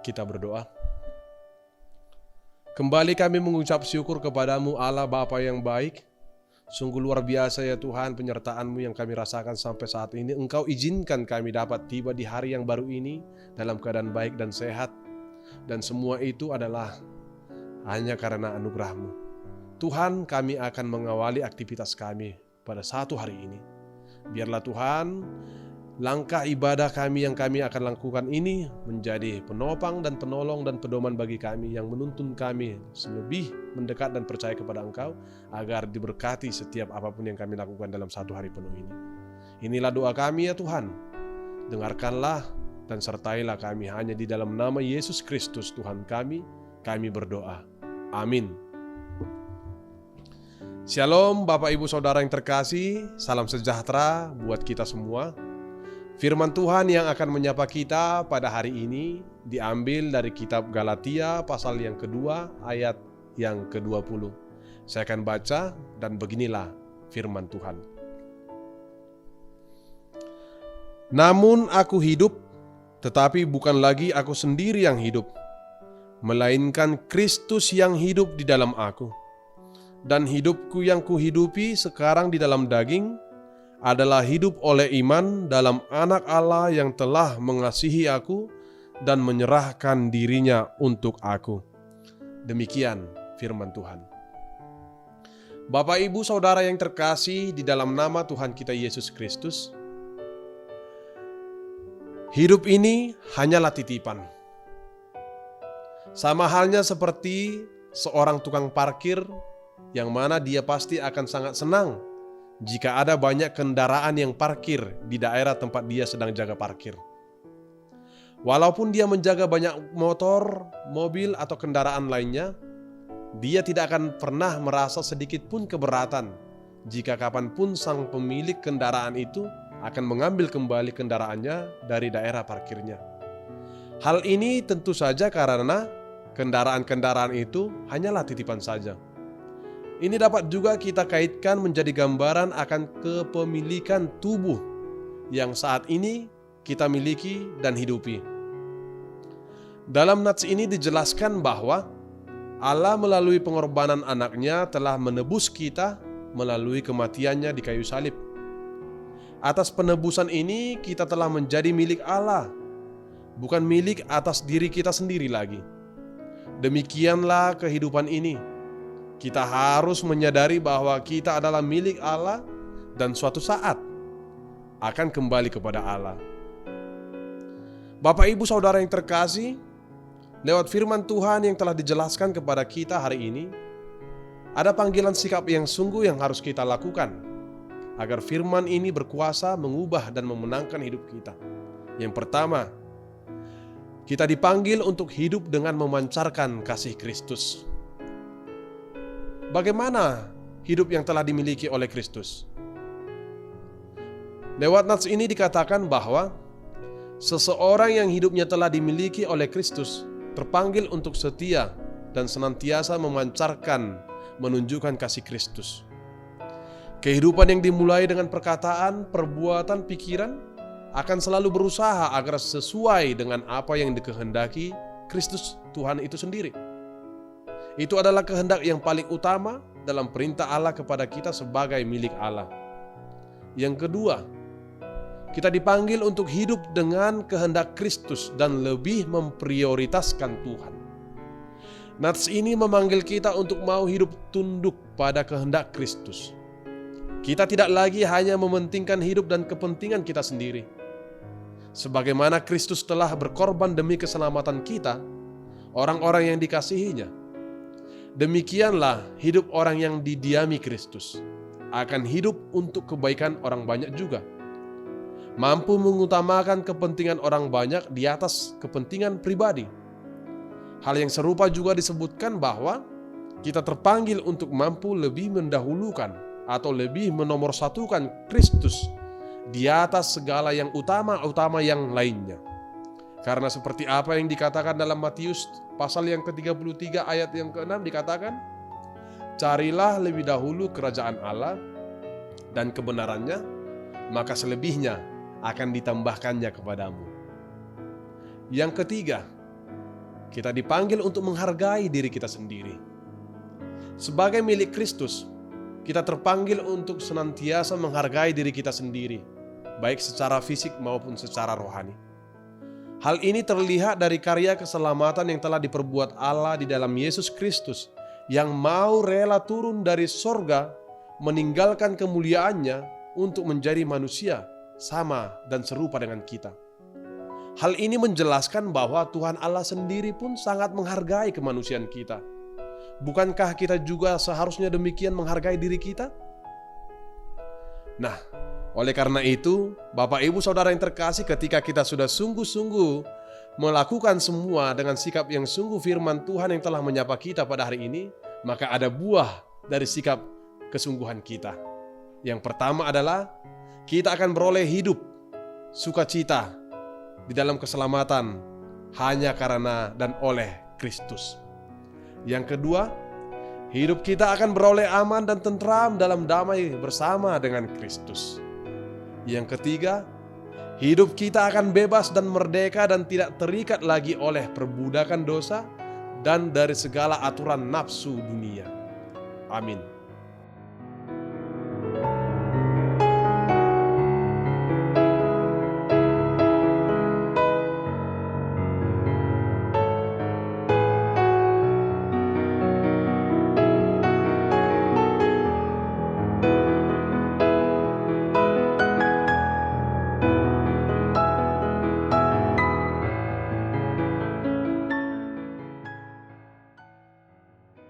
Kita berdoa. Kembali kami mengucap syukur kepadamu Allah Bapa yang baik. Sungguh luar biasa ya Tuhan penyertaan-Mu yang kami rasakan sampai saat ini. Engkau izinkan kami dapat tiba di hari yang baru ini dalam keadaan baik dan sehat. Dan semua itu adalah hanya karena anugerah-Mu. Tuhan, kami akan mengawali aktivitas kami pada satu hari ini. Biarlah Tuhan, langkah ibadah kami yang kami akan lakukan ini menjadi penopang dan penolong dan pedoman bagi kami yang menuntun kami lebih mendekat dan percaya kepada Engkau agar diberkati setiap apapun yang kami lakukan dalam satu hari penuh ini. Inilah doa kami ya Tuhan. Dengarkanlah dan sertailah kami hanya di dalam nama Yesus Kristus Tuhan kami berdoa. Amin. Shalom Bapak Ibu Saudara yang terkasih, salam sejahtera buat kita semua. Firman Tuhan yang akan menyapa kita pada hari ini diambil dari kitab Galatia pasal yang kedua ayat yang ke-20. Saya akan baca dan beginilah firman Tuhan. Namun aku hidup, tetapi bukan lagi aku sendiri yang hidup, melainkan Kristus yang hidup di dalam aku. Dan hidupku yang kuhidupi sekarang di dalam daging adalah hidup oleh iman dalam Anak Allah yang telah mengasihi aku dan menyerahkan dirinya untuk aku. Demikian firman Tuhan. Bapak Ibu Saudara yang terkasih di dalam nama Tuhan kita Yesus Kristus, hidup ini hanyalah titipan. Sama halnya seperti seorang tukang parkir yang mana dia pasti akan sangat senang jika ada banyak kendaraan yang parkir di daerah tempat dia sedang jaga parkir. Walaupun dia menjaga banyak motor, mobil, atau kendaraan lainnya, dia tidak akan pernah merasa sedikit pun keberatan jika kapanpun sang pemilik kendaraan itu akan mengambil kembali kendaraannya dari daerah parkirnya. Hal ini tentu saja karena kendaraan-kendaraan itu hanyalah titipan saja. Ini dapat juga kita kaitkan menjadi gambaran akan kepemilikan tubuh yang saat ini kita miliki dan hidupi. Dalam nats ini dijelaskan bahwa Allah melalui pengorbanan anaknya telah menebus kita melalui kematiannya di kayu salib. Atas penebusan ini kita telah menjadi milik Allah, bukan milik atas diri kita sendiri lagi. Demikianlah kehidupan ini. Kita harus menyadari bahwa kita adalah milik Allah dan suatu saat akan kembali kepada Allah. Bapak Ibu Saudara yang terkasih, lewat firman Tuhan yang telah dijelaskan kepada kita hari ini, ada panggilan sikap yang sungguh yang harus kita lakukan agar firman ini berkuasa mengubah dan memenangkan hidup kita. Yang pertama, kita dipanggil untuk hidup dengan memancarkan kasih Kristus. Bagaimana hidup yang telah dimiliki oleh Kristus? Lewat nats ini dikatakan bahwa seseorang yang hidupnya telah dimiliki oleh Kristus terpanggil untuk setia dan senantiasa memancarkan, menunjukkan kasih Kristus. Kehidupan yang dimulai dengan perkataan, perbuatan, pikiran akan selalu berusaha agar sesuai dengan apa yang dikehendaki Kristus Tuhan itu sendiri. Itu adalah kehendak yang paling utama dalam perintah Allah kepada kita sebagai milik Allah. Yang kedua, kita dipanggil untuk hidup dengan kehendak Kristus dan lebih memprioritaskan Tuhan. Nats ini memanggil kita untuk mau hidup tunduk pada kehendak Kristus. Kita tidak lagi hanya mementingkan hidup dan kepentingan kita sendiri. Sebagaimana Kristus telah berkorban demi keselamatan kita, orang-orang yang dikasihinya. Demikianlah hidup orang yang didiami Kristus, akan hidup untuk kebaikan orang banyak juga. Mampu mengutamakan kepentingan orang banyak di atas kepentingan pribadi. Hal yang serupa juga disebutkan bahwa kita terpanggil untuk mampu lebih mendahulukan atau lebih menomorsatukan Kristus di atas segala yang utama-utama yang lainnya. Karena seperti apa yang dikatakan dalam Matius pasal yang ke-33 ayat yang ke-6 dikatakan, carilah lebih dahulu kerajaan Allah dan kebenarannya, maka selebihnya akan ditambahkannya kepadamu. Yang ketiga, Kita dipanggil untuk menghargai diri kita sendiri. Sebagai milik Kristus, kita terpanggil untuk senantiasa menghargai diri kita sendiri, baik secara fisik maupun secara rohani. Hal ini terlihat dari karya keselamatan yang telah diperbuat Allah di dalam Yesus Kristus, yang mau rela turun dari sorga, meninggalkan kemuliaannya untuk menjadi manusia, sama dan serupa dengan kita. Hal ini menjelaskan bahwa Tuhan Allah sendiri pun sangat menghargai kemanusiaan kita. Bukankah kita juga seharusnya demikian menghargai diri kita? Nah, oleh karena itu, Bapak Ibu Saudara yang terkasih, ketika kita sudah sungguh-sungguh melakukan semua dengan sikap yang sungguh firman Tuhan yang telah menyapa kita pada hari ini, maka ada buah dari sikap kesungguhan kita. Yang pertama adalah kita akan beroleh hidup, sukacita di dalam keselamatan hanya karena dan oleh Kristus. Yang kedua, hidup kita akan beroleh aman dan tentram dalam damai bersama dengan Kristus. Yang ketiga, hidup kita akan bebas dan merdeka dan tidak terikat lagi oleh perbudakan dosa dan dari segala aturan nafsu dunia. Amin.